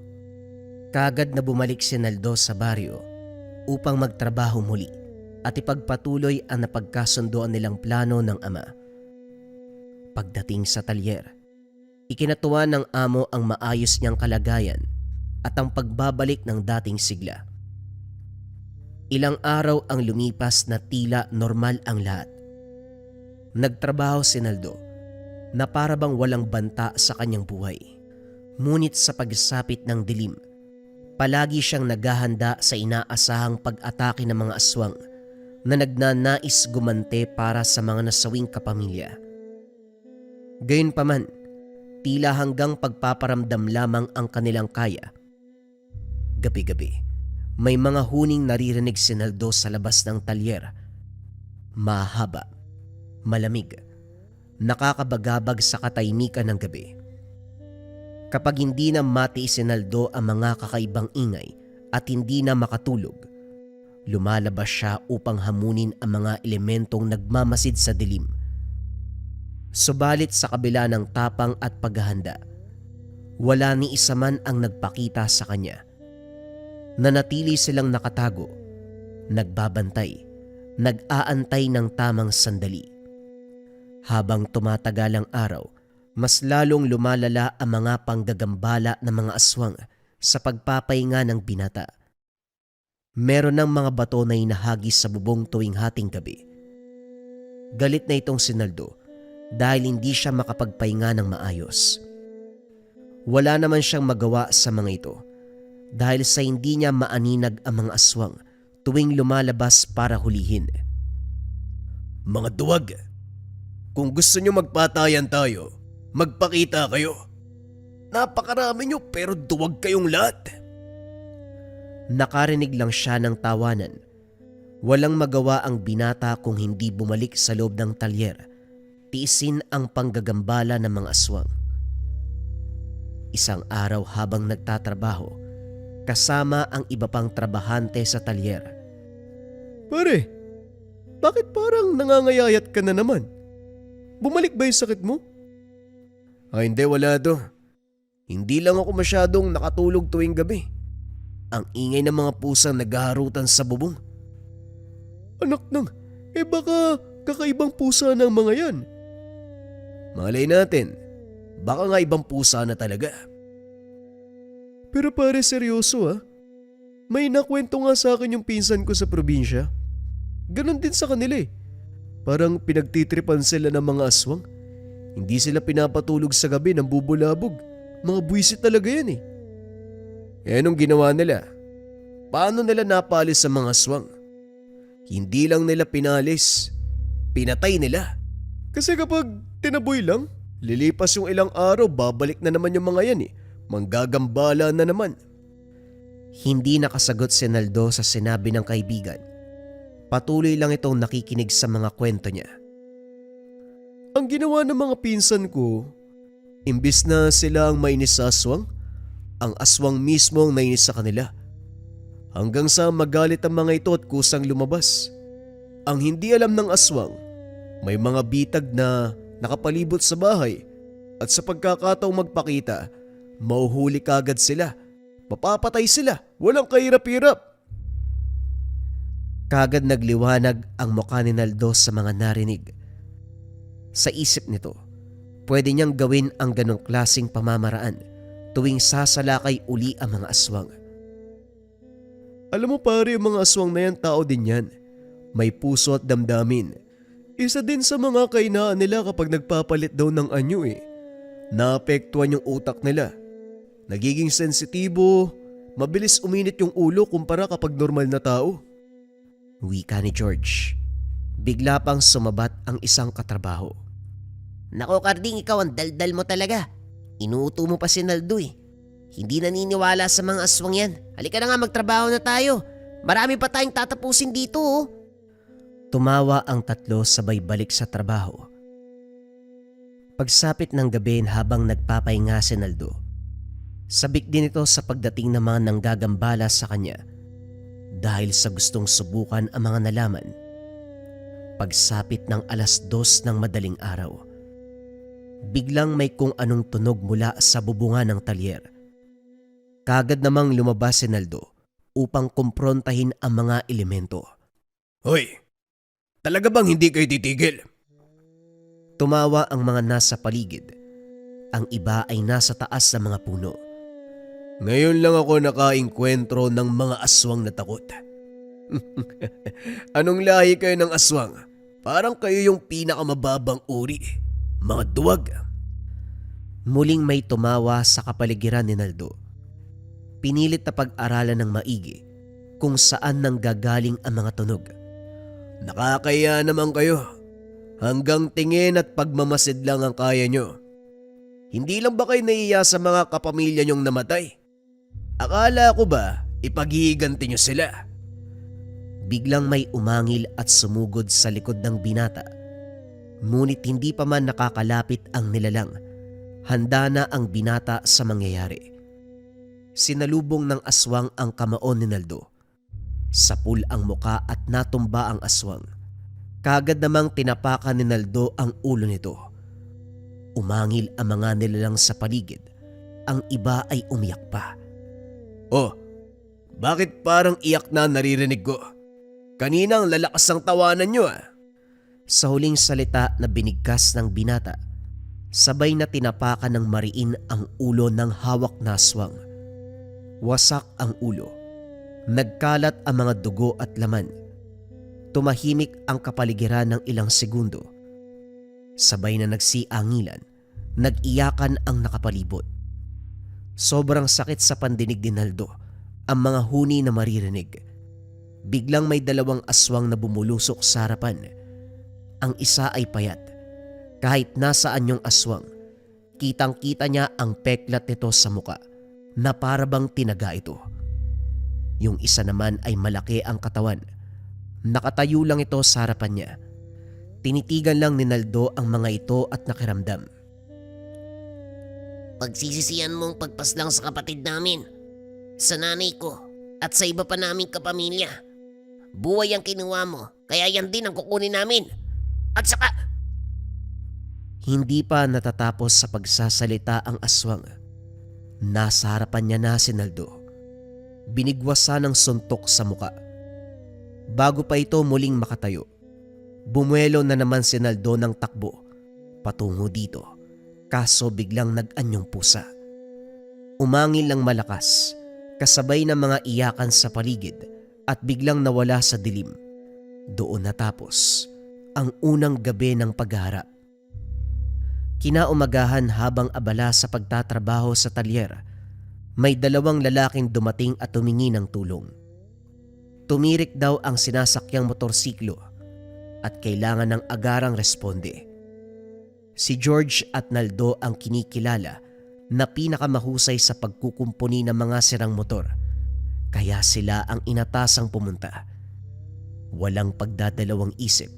kagad na bumalik si Naldo sa baryo upang magtrabaho muli at ipagpatuloy ang napagkasunduan nilang plano ng ama. Pagdating sa talyer, ikinatuwa ng amo ang maayos niyang kalagayan at ang pagbabalik ng dating sigla. Ilang araw ang lumipas na tila normal ang lahat. Nagtrabaho si Naldo na para bang walang banta sa kanyang buhay. Ngunit sa pagsapit ng dilim, palagi siyang naghahanda sa inaasahang pag-atake ng mga aswang na nagnanais gumante para sa mga nasawing kapamilya. Gayunpaman, tila hanggang pagpaparamdam lamang ang kanilang kaya. Gabi-gabi, may mga huning naririnig si Naldo sa labas ng talyer. Mahaba, malamig, nakakabagabag sa katahimikan ng gabi. Kapag hindi na matiis si Naldo ang mga kakaibang ingay at hindi na makatulog, lumalabas siya upang hamunin ang mga elementong nagmamasid sa dilim. Subalit sa kabila ng tapang at paghahanda, wala ni isa man ang nagpakita sa kanya. Nanatili silang nakatago, nagbabantay, nag-aantay ng tamang sandali. Habang tumatagal ang araw, mas lalong lumalala ang mga panggagambala ng mga aswang sa pagpapahinga ng binata. Meron ng mga bato na hinahagis sa bubong tuwing hating gabi. Galit na itong si Naldo dahil hindi siya makapagpahinga ng maayos. Wala naman siyang magawa sa mga ito dahil sa hindi niya maaninag ang mga aswang tuwing lumalabas para hulihin. Mga duwag, kung gusto nyo magpatayan tayo, magpakita kayo. Napakarami nyo pero duwag kayong lahat. Nakarinig lang siya ng tawanan. Walang magawa ang binata kung hindi bumalik sa loob ng talyer. Tiisin ang panggagambala ng mga aswang. Isang araw habang nagtatrabaho, kasama ang iba pang trabahante sa talyer. Pare, bakit parang nangangayayat ka na naman? Bumalik ba yung sakit mo? Hindi, wala do. Hindi lang ako masyadong nakatulog tuwing gabi. Ang ingay ng mga pusang naghaharutan sa bubong. Anak nang, baka kakaibang pusa ng mga yan. Malay natin, baka nga ibang pusa na talaga. Pero pare, seryoso ah. May nakwento nga sa akin yung pinsan ko sa probinsya. Ganon din sa kanila eh. Parang pinagtitripan sila ng mga aswang. Hindi sila pinapatulog sa gabi ng bubulabog. Mga buwisit talaga yan eh. Anong ginawa nila? Paano nila napalis sa mga aswang? Hindi lang nila pinalis, pinatay nila. Kasi kapag tinaboy lang, lilipas yung ilang araw, babalik na naman yung mga yan eh. Manggagambala na naman. Hindi nakasagot si Naldo sa sinabi ng kaibigan. Patuloy lang itong nakikinig sa mga kwento niya. Ang ginawa ng mga pinsan ko, imbis na sila ang mainis sa aswang, ang aswang mismo ang nainis sa kanila. Hanggang sa magalit ang mga ito at kusang lumabas. Ang hindi alam ng aswang, may mga bitag na nakapalibot sa bahay at sa pagkakataong magpakita, mauhuli kagad sila. Mapapatay sila, walang kahirap-hirap. Kagad nagliwanag ang mukha ni Naldo sa mga narinig. Sa isip nito, pwede niyang gawin ang ganong klaseng pamamaraan tuwing sasalakay uli ang mga aswang. Alam mo pare, yung mga aswang na yan, tao din yan. May puso at damdamin. Isa din sa mga kainaan nila kapag nagpapalit daw ng anyo eh. Naapektuhan yung utak nila. Nagiging sensitibo, mabilis uminit yung ulo kumpara kapag normal na tao. Wika ni George. Bigla pang sumabat ang isang katrabaho. Nako Karding, ikaw ang daldal mo talaga. Inuuto mo pa si Naldo eh. Hindi naniniwala sa mga aswang yan. Halika na nga, magtrabaho na tayo. Marami pa tayong tatapusin dito oh. Tumawa ang tatlo sabay balik sa trabaho. Pagsapit ng gabi habang nagpapahinga si Naldo, sabik din ito sa pagdating ng mga nanggagambala sa kanya dahil sa gustong subukan ang mga nalaman. Pagsapit ng 2:00 ng madaling araw, biglang may kung anong tunog mula sa bubungan ng talyer. Kagad namang lumabas si Naldo upang kumprontahin ang mga elemento. Hoy, talaga bang hindi kayo titigil? Tumawa ang mga nasa paligid. Ang iba ay nasa taas ng mga puno. Ngayon lang ako nakaengkwentro ng mga aswang na takot. Anong lahi kayo ng aswang? Parang kayo yung pinakamababang uri. Mga duwag. Muling may tumawa sa kapaligiran ni Naldo. Pinilit na pag-aralan ng maigi kung saan nanggagaling ang mga tunog. Nakakaya naman kayo. Hanggang tingin at pagmamasid lang ang kaya nyo. Hindi lang ba kayo naiya sa mga kapamilya nyong namatay? Akala ko ba ipaghihiganti nyo sila? Biglang may umangil at sumugod sa likod ng binata. Ngunit hindi pa man nakakalapit ang nilalang. Handa na ang binata sa mangyayari. Sinalubong ng aswang ang kamaon ni Naldo. Sapul ang muka at natumba ang aswang. Kagad namang tinapakan ni Naldo ang ulo nito. Umangil ang mga nilalang sa paligid. Ang iba ay umiyak pa. Oh, bakit parang iyak na naririnig ko? Kaninang lalakas ang tawanan nyo ah. Sa huling salita na binigkas ng binata, sabay na tinapakan ng mariin ang ulo ng hawak na aswang. Wasak ang ulo. Nagkalat ang mga dugo at laman. Tumahimik ang kapaligiran ng ilang segundo. Sabay na nagsiangilan, nag-iyakan ang nakapalibot. Sobrang sakit sa pandinig ni Naldo ang mga huni na maririnig. Biglang may 2 aswang na bumulusok sa harapan. Ang isa ay payat. Kahit nasaan yung aswang, kitang-kita niya ang peklat nito sa muka na parabang tinaga ito. Yung isa naman ay malaki ang katawan. Nakatayo lang ito sa harapan niya. Tinitigan lang ni Naldo ang mga ito at nakiramdam. Pagsisisihan mong pagpaslang sa kapatid namin, sa nanay ko at sa iba pa naming kapamilya. Buhay ang kinuha mo, kaya yan din ang kukunin namin. At saka... Hindi pa natatapos sa pagsasalita ang aswang. Nasa harapan niya na si Naldo. Binigwasan ng suntok sa muka. Bago pa ito muling makatayo, bumuelo na naman si Naldo ng takbo patungo dito. Kaso biglang nag-anyong pusa. Umangil ng malakas, kasabay ng mga iyakan sa paligid at biglang nawala sa dilim. Doon natapos ang unang gabi ng pagharap. Kinaumagahan habang abala sa pagtatrabaho sa talyer, may 2 lalaking dumating at tumingi ng tulong. Tumirik daw ang sinasakyang motorsiklo at kailangan ng agarang responde. Si George at Naldo ang kinikilala na pinakamahusay sa pagkukumpuni ng mga sirang motor, kaya sila ang inatasang pumunta. Walang pagdadalawang isip.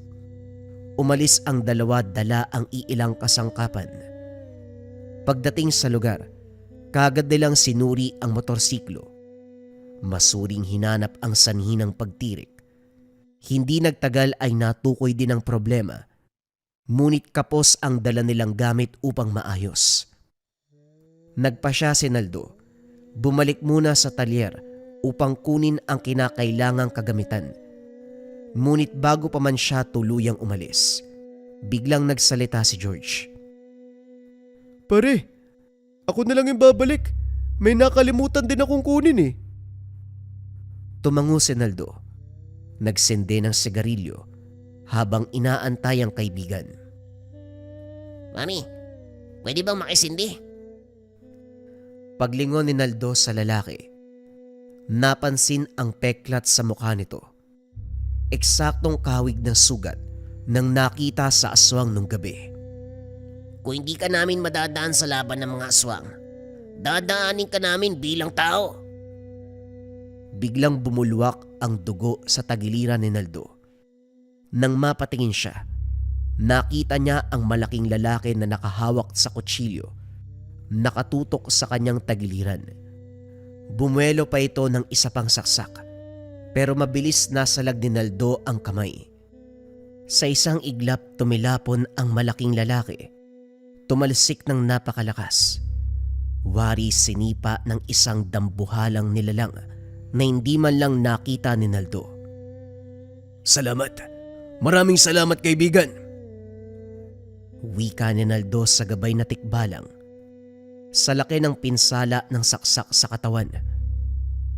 Umalis ang 2 dala ang iilang kasangkapan. Pagdating sa lugar, kagad nilang sinuri ang motorsiklo. Masuring hinanap ang sanhi ng pagtirik. Hindi nagtagal ay natukoy din ang problema. Ngunit kapos ang dala nilang gamit upang maayos. Nagpasya si Naldo. Bumalik muna sa talyer upang kunin ang kinakailangang kagamitan. Ngunit bago pa man siya tuluyang umalis, biglang nagsalita si George. Pare, ako na lang yung babalik. May nakalimutan din akong kunin eh. Tumango si Naldo. Nagsende ng sigarilyo habang inaantay ang kaibigan. Mami, pwede bang makisindi? Paglingon ni Naldo sa lalaki, napansin ang peklat sa mukha nito. Eksaktong kahawig ng sugat nang nakita sa aswang nung gabi. Kung hindi ka namin madadaan sa laban ng mga aswang, dadaanin ka namin bilang tao. Biglang bumulwak ang dugo sa tagiliran ni Naldo. Nang mapatingin siya, nakita niya ang malaking lalaki na nakahawak sa kutsilyo, nakatutok sa kanyang tagiliran. Bumuelo pa ito ng isa pang saksak, pero mabilis nasalag ni Naldo ang kamay. Sa isang iglap tumilapon ang malaking lalaki. Tumalsik ng napakalakas. Wari sinipa ng isang dambuhalang nilalang na hindi man lang nakita ni Naldo. Salamat. Maraming salamat, kaibigan. Wika ni Naldo sa gabay na tikbalang. Sa laki ng pinsala ng saksak sa katawan,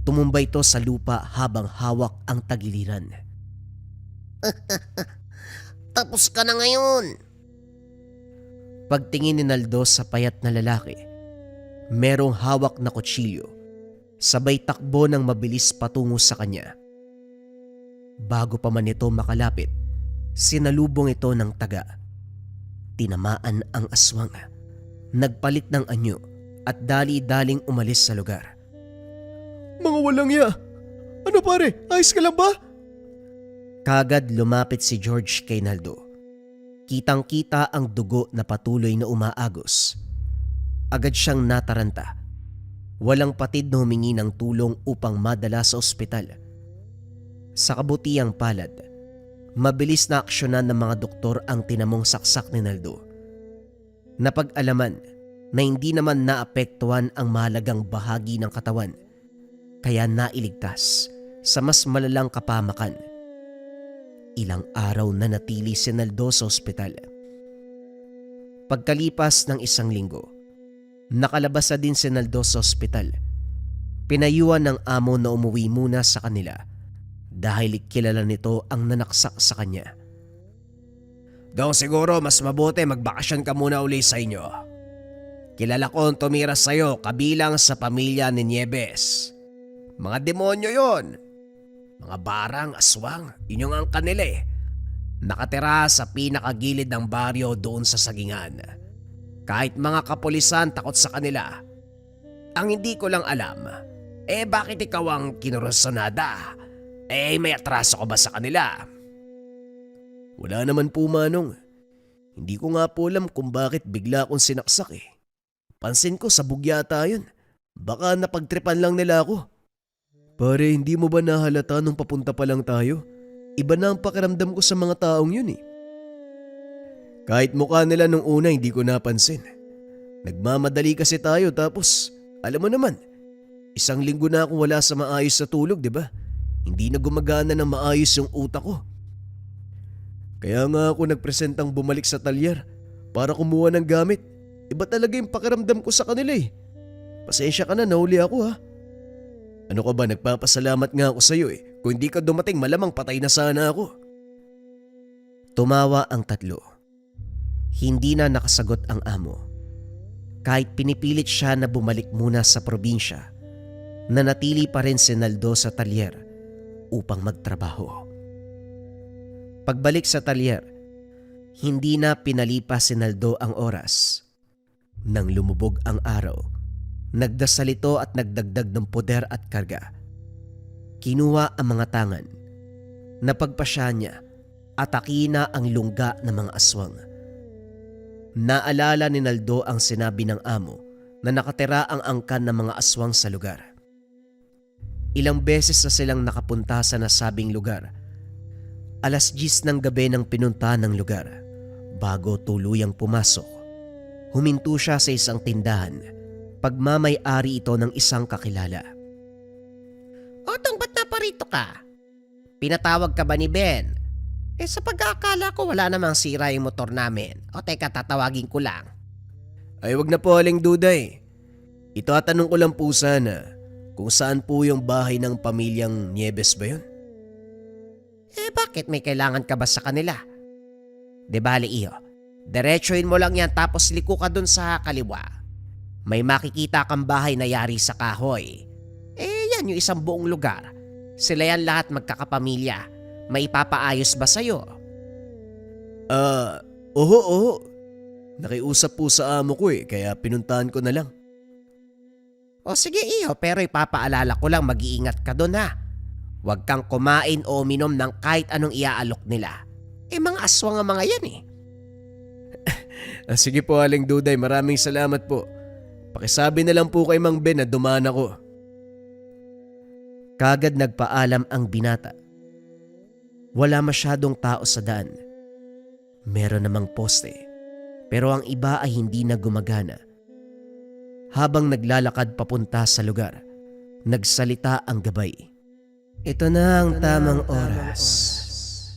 tumumba ito sa lupa habang hawak ang tagiliran. Tapos ka na ngayon. Pagtingin ni Naldo sa payat na lalaki, merong hawak na kutsilyo, sabay takbo ng mabilis patungo sa kanya. Bago pa man ito makalapit, sinalubong ito ng taga. Tinamaan ang aswang, nagpalit ng anyo at dali-daling umalis sa lugar. Mga walang ya. Ano pare, ayos ka lang ba? Kagad lumapit si George kay Naldo. Kitang-kita ang dugo na patuloy na umaagos. Agad siyang nataranta. Walang patid na humingi ng tulong upang madala sa ospital. Sa kabutihang palad, mabilis na aksyonan ng mga doktor ang tinamong saksak ni Naldo. Napag-alaman na hindi naman naapektuhan ang mahalagang bahagi ng katawan, kaya nailigtas sa mas malalang kapamakan. Ilang araw na natili si Naldo sa ospital. Pagkalipas ng isang linggo, nakalabas na din si Naldo sa ospital. Pinayuhan ng amo na umuwi muna sa kanila dahil kilala nito ang nanaksak sa kanya. Daw siguro mas mabuti magbakasyon ka muna uli sa inyo. Kilala ko ang tumira sa'yo kabilang sa pamilya ni Nieves. Mga demonyo yon. Mga barang, aswang, yun yung ang kanila eh. Nakatira sa pinakagilid ng baryo doon sa sagingan. Kahit mga kapulisan takot sa kanila. Ang hindi ko lang alam, bakit ikaw ang kinurosonada? May atraso ko ba sa kanila? Wala naman po, Manong. Hindi ko nga po alam kung bakit bigla akong sinaksak eh. Pansin ko sa bugyata yun. Baka napagtripan lang nila ako. Pare, hindi mo ba nahalata nung papunta pa lang tayo? Iba na ang pakiramdam ko sa mga taong yun eh. Kahit mukha nila nung una hindi ko napansin. Nagmamadali kasi tayo tapos, alam mo naman, isang linggo na akong wala sa maayos sa tulog, di ba? Hindi na gumagana ng maayos yung utak ko. Kaya nga ako nagpresentang bumalik sa talyer para kumuha ng gamit. Iba talaga yung pakiramdam ko sa kanila eh. Pasensya ka na, nahuli ako ha. Ano ka ba, nagpapasalamat nga ako sa'yo eh. Kung hindi ka dumating, malamang patay na sana ako. Tumawa ang tatlo. Hindi na nakasagot ang amo. Kahit pinipilit siya na bumalik muna sa probinsya, nanatili pa rin si Naldo sa talyer upang magtrabaho. Pagbalik sa talyer, hindi na pinalipas si Naldo ang oras. Nang lumubog ang araw, nagdasal ito at nagdagdag ng poder at karga. Kinuha ang mga tangan, napagpasya niya at akina ang lungga ng mga aswang. Naalala ni Naldo ang sinabi ng amo na nakatira ang angkan ng mga aswang sa lugar. Ilang beses na silang nakapunta sa nasabing lugar. 10:00 ng gabi nang pinunta ng lugar. Bago tuluyang pumasok, huminto siya sa isang tindahan. Pagmamay-ari ito ng isang kakilala. Otong, ba't naparito ka? Pinatawag ka ba ni Ben? Sa pagkakala ko wala namang sira yung motor namin. O teka, tatawagin ko lang. Ay wag na po, Aling Duday. Itatanong ko lang po sana kung saan po yung bahay ng pamilyang Nieves ba yun? Bakit may kailangan ka ba sa kanila? De bali iyo, diretsuhin mo lang yan tapos liko ka dun sa kaliwa. May makikita kang bahay na yari sa kahoy. Yan yung isang buong lugar. Sila yan lahat magkakapamilya. May ipapaayos ba sa'yo? Oo. Nakiusap po sa amo ko kaya pinuntahan ko na lang. O sige iho, pero ipapaalala ko lang mag-iingat ka doon ha. Huwag kang kumain o uminom ng kahit anong iaalok nila. Mga aswang ang mga yan Sige po Aling Duday, maraming salamat po. Pakisabi na lang po kay Mang Ben na dumaan ako. Kagad nagpaalam ang binata. Wala masyadong tao sa daan. Meron namang poste, pero ang iba ay hindi na gumagana. Habang naglalakad papunta sa lugar, nagsalita ang gabay. Ito na ang tamang oras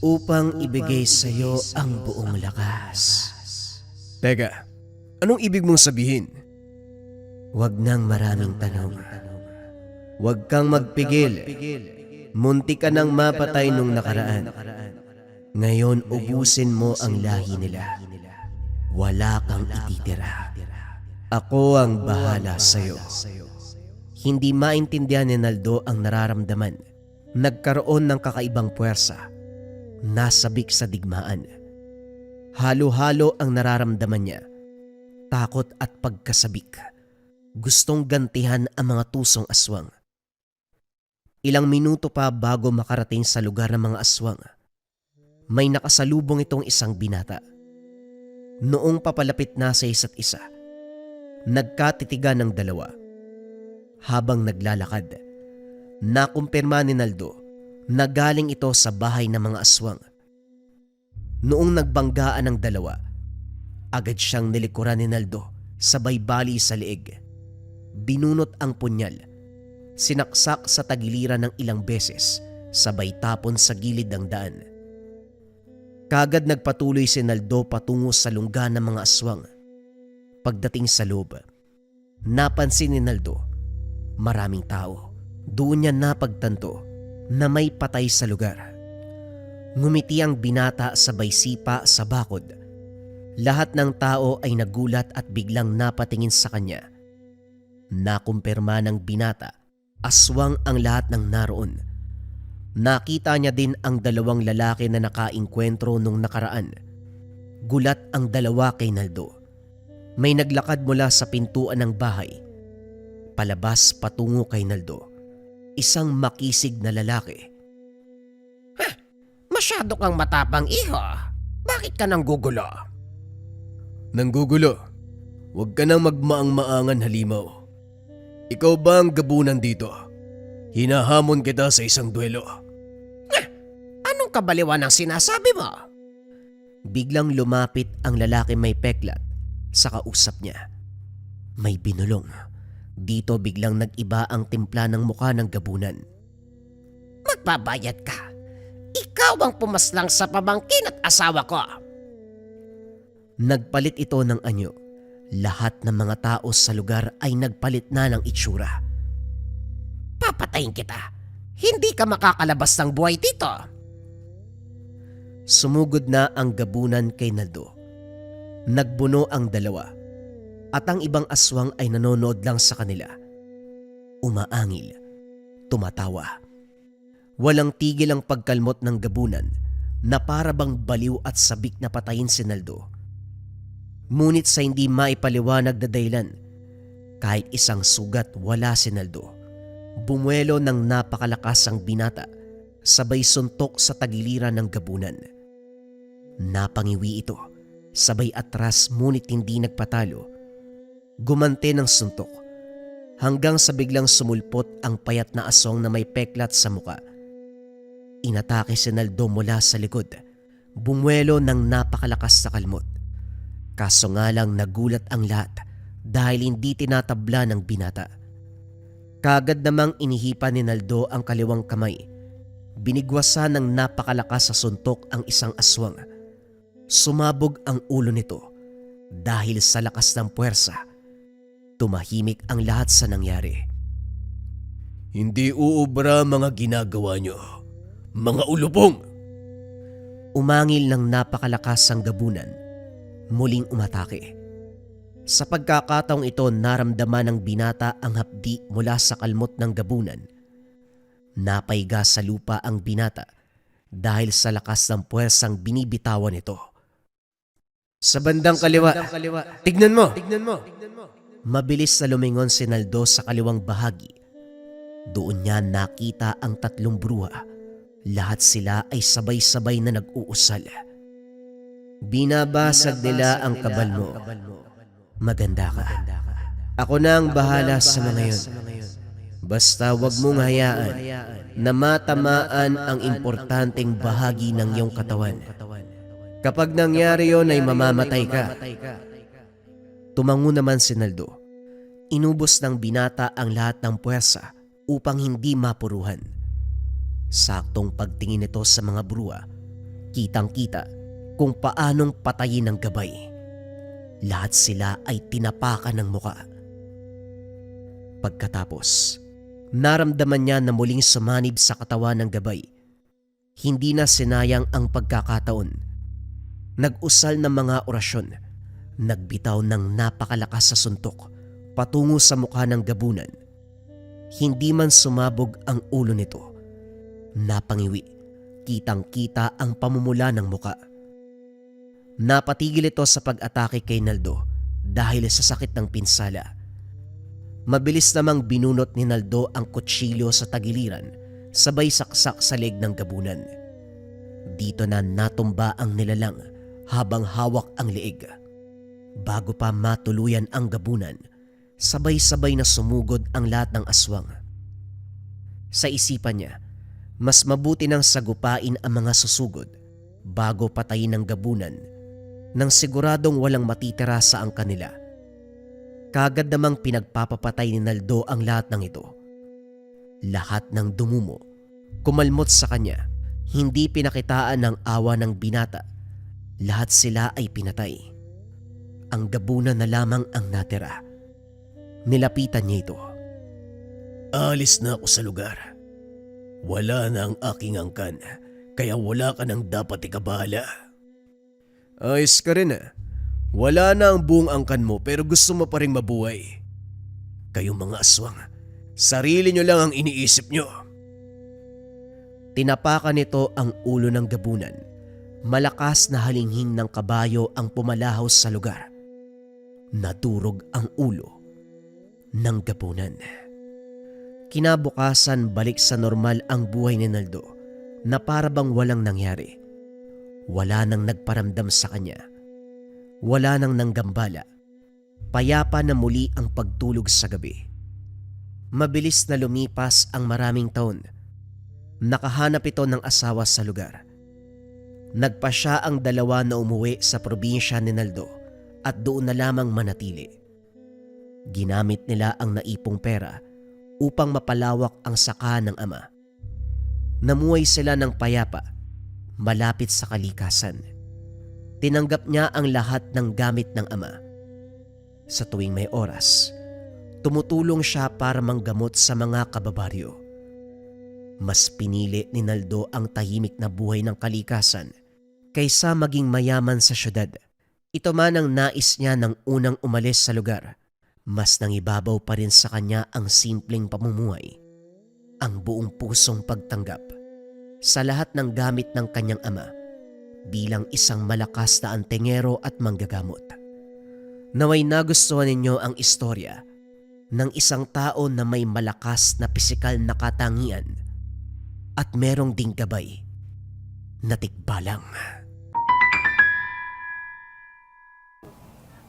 upang ibigay sa iyo ang buong lakas. Teka, anong ibig mong sabihin? Huwag nang maraming tanong. Huwag kang magpigil. Munti ka nang mapatay nung nakaraan. Ngayon ubusin mo ang lahi nila. Wala kang ititira. Ako ang bahala sa'yo. Hindi maintindihan ni Naldo ang nararamdaman. Nagkaroon ng kakaibang puwersa. Nasabik sa digmaan. Halo-halo ang nararamdaman niya. Takot at pagkasabik. Gustong gantihan ang mga tusong aswang. Ilang minuto pa bago makarating sa lugar ng mga aswang, may nakasalubong itong isang binata. Noong papalapit na sa isa't isa, nagkatitigan ng dalawa. Habang naglalakad, nakumpirma ni Naldo na galing ito sa bahay ng mga aswang. Noong nagbanggaan ng dalawa, agad siyang nilikuran ni Naldo sabay bali sa leeg. Binunot ang punyal, sinaksak sa tagiliran ng ilang beses, sabay tapon sa gilid ng daan. Kagad nagpatuloy si Naldo patungo sa lungga ng mga aswang. Pagdating sa loob, napansin ni Naldo, maraming tao. Doon niya napagtanto na may patay sa lugar. Ngumiti ang binata sabay sipa sa bakod. Lahat ng tao ay nagulat at biglang napatingin sa kanya. Nakumpirma ng binata, aswang ang lahat ng naroon. Nakita niya din ang dalawang lalaki na nakainkwentro nung nakaraan. Gulat ang dalawa kay Naldo. May naglakad mula sa pintuan ng bahay, palabas patungo kay Naldo. Isang makisig na lalaki. Masyado kang matapang iho. Bakit ka nang gugulo? Nanggugulo. Huwag ka nang magmaang-maangan, halimaw. Ikaw ba ang gabunan dito? Hinahamon kita sa isang duelo. Anong kabaliwan ang sinasabi mo? Biglang lumapit ang lalaki may peklat sa kausap niya. May binulong. Dito biglang nag-iba ang timpla ng mukha ng gabunan. Magbabayad ka. Ikaw ang pumaslang sa pamangkin at asawa ko. Nagpalit ito ng anyo. Lahat ng mga tao sa lugar ay nagpalit na ng itsura. Papatayin kita. Hindi ka makakalabas ng buhay dito. Sumugod na ang gabunan kay Naldo. Nagbuno ang dalawa at ang ibang aswang ay nanonood lang sa kanila. Umaangil, tumatawa. Walang tigil ang pagkalmot ng gabunan na para bang baliw at sabik na patayin si Naldo. Ngunit sa hindi maipaliwanag na dahilan, kahit isang sugat wala si Naldo. Bumuelo ng napakalakas ang binata, sabay suntok sa tagiliran ng gabunan. Napangiwi ito, sabay atras ngunit hindi nagpatalo. Gumante ng suntok, hanggang sa biglang sumulpot ang payat na aswang na may peklat sa muka. Inatake si Naldo mula sa likod, bumuelo ng napakalakas na kalmot. Kaso nga lang nagulat ang lahat dahil hindi tinatabla ng binata. Kagad namang inihipan ni Naldo ang kaliwang kamay. Binigwasan ng napakalakas sa suntok ang isang aswang. Sumabog ang ulo nito dahil sa lakas ng puwersa. Tumahimik ang lahat sa nangyari. Hindi uubra mga ginagawa nyo, mga ulupong! Umangil ng napakalakas ang gabunan. Muling umatake. Sa pagkakataong ito, naramdaman ng binata ang hapdi mula sa kalmot ng gabunan. Napaiga sa lupa ang binata dahil sa lakas ng puwersang binibitawan nito. Sa bandang kaliwa. Tignan mo. Mabilis na lumingon si Naldo sa kaliwang bahagi. Doon niya nakita ang tatlong bruha. Lahat sila ay sabay-sabay na nag-uusal. Binabasag nila ang kabal mo. Maganda ka. Ako na ang bahala sa mga yun. Basta wag mong hayaan na matamaan ang importanteng bahagi ng iyong katawan. Kapag nangyari yon ay mamamatay ka. Tumango naman si Naldo. Inubos ng binata ang lahat ng puwersa upang hindi mapuruhan. Saktong pagtingin nito sa mga bruha, kitang-kita kung paanong patayin ng gabay. Lahat sila ay tinapakan ng muka. Pagkatapos, naramdaman niya na muling sumanib sa katawan ng gabay. Hindi na sinayang ang pagkakataon. Nag-usal ng mga orasyon, nagbitaw ng napakalakas sa suntok patungo sa mukha ng gabunan. Hindi man sumabog ang ulo nito. Napangiwi, kitang-kita ang pamumula ng muka. Napatigil ito sa pag-atake kay Naldo dahil sa sakit ng pinsala. Mabilis namang binunot ni Naldo ang kutsilyo sa tagiliran, sabay saksak sa leg ng gabunan. Dito na natumba ang nilalang habang hawak ang leeg. Bago pa matuluyan ang gabunan, sabay-sabay na sumugod ang lahat ng aswang. Sa isipan niya, mas mabuti nang sagupain ang mga susugod bago patayin ng gabunan nang siguradong walang matitira sa ang kanila. Kagad namang pinagpapapatay ni Naldo ang lahat ng ito. Lahat ng dumumo, kumalmot sa kanya, hindi pinakitaan ng awa ng binata. Lahat sila ay pinatay. Ang gabunan na lamang ang natira. Nilapitan niya ito. Alis na ako sa lugar. Wala na ang aking angkan, kaya wala ka nang dapat ikabala. Ayos ka rin ah. Wala na ang buong angkan mo pero gusto mo pa rin mabuhay. Kayong mga aswang, sarili nyo lang ang iniisip nyo. Tinapakan nito ang ulo ng gabunan. Malakas na halinghing ng kabayo ang pumalahaw sa lugar. Nadurog ang ulo ng gabunan. Kinabukasan balik sa normal ang buhay ni Naldo na para bang walang nangyari. Wala nang nagparamdam sa kanya. Wala nang nanggambala. Payapa na muli ang pagtulog sa gabi. Mabilis na lumipas ang maraming taon. Nakahanap ito ng asawa sa lugar. Nagpa siya ang dalawa na umuwi sa probinsya ni Naldo at doon na lamang manatili. Ginamit nila ang naipong pera upang mapalawak ang saka ng ama. Namuhay sila ng payapa, malapit sa kalikasan. Tinanggap niya ang lahat ng gamit ng ama. Sa tuwing may oras, tumutulong siya para manggamot sa mga kababaryo. Mas pinili ni Naldo ang tahimik na buhay ng kalikasan kaysa maging mayaman sa syudad. Ito man ang nais niya nang unang umalis sa lugar. Mas nangibabaw pa rin sa kanya ang simpleng pamumuhay. Ang buong pusong pagtanggap sa lahat ng gamit ng kanyang ama bilang isang malakas na antingero at manggagamot. Naway nagustuhan ninyo ang istorya ng isang tao na may malakas na pisikal na katangian at merong ding gabay na tikbalang.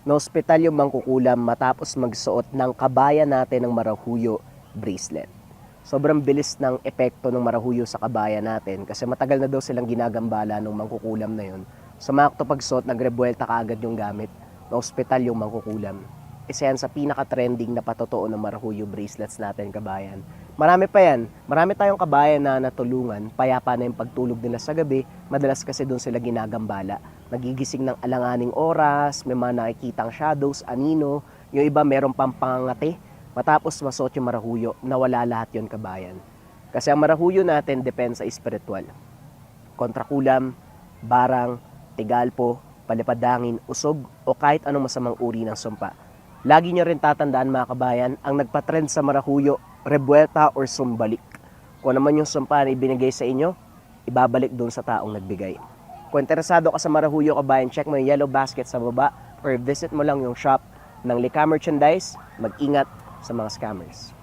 Naospital yung mangkukulam matapos magsuot ng kabayan natin ng marahuyo bracelet. Sobrang bilis ng epekto ng marahuyo sa kabayan natin kasi matagal na daw silang ginagambala ng mangkukulam na yun. Sa mga pagsuot, nagrebuelta kaagad yung gamit. Naospital yung mangkukulam. Isa yan sa pinaka-trending na patotoo ng marahuyo bracelets natin, kabayan. Marami pa yan. Marami tayong kabayan na natulungan. Payapa na yung pagtulog nila sa gabi. Madalas kasi doon sila ginagambala. Nagigising ng alanganing oras, may mga nakikitang shadows, anino. Yung iba meron pang pangangati. Matapos masuot yung marahuyo, nawala lahat yon, kabayan. Kasi ang marahuyo natin depende sa espiritual. Kontrakulam, barang, tigalpo, palipadangin, usog, o kahit anong masamang uri ng sumpa. Lagi nyo rin tatandaan, mga kabayan, ang nagpatrend sa marahuyo, rebuelta or sumbalik. Kung naman yung sumpa na ibinigay sa inyo, ibabalik doon sa taong nagbigay. Kung interesado ka sa Marahuyo Kabayan, check mo yung yellow basket sa baba or visit mo lang yung shop ng Lika Merchandise. Mag-ingat sa mga scammers.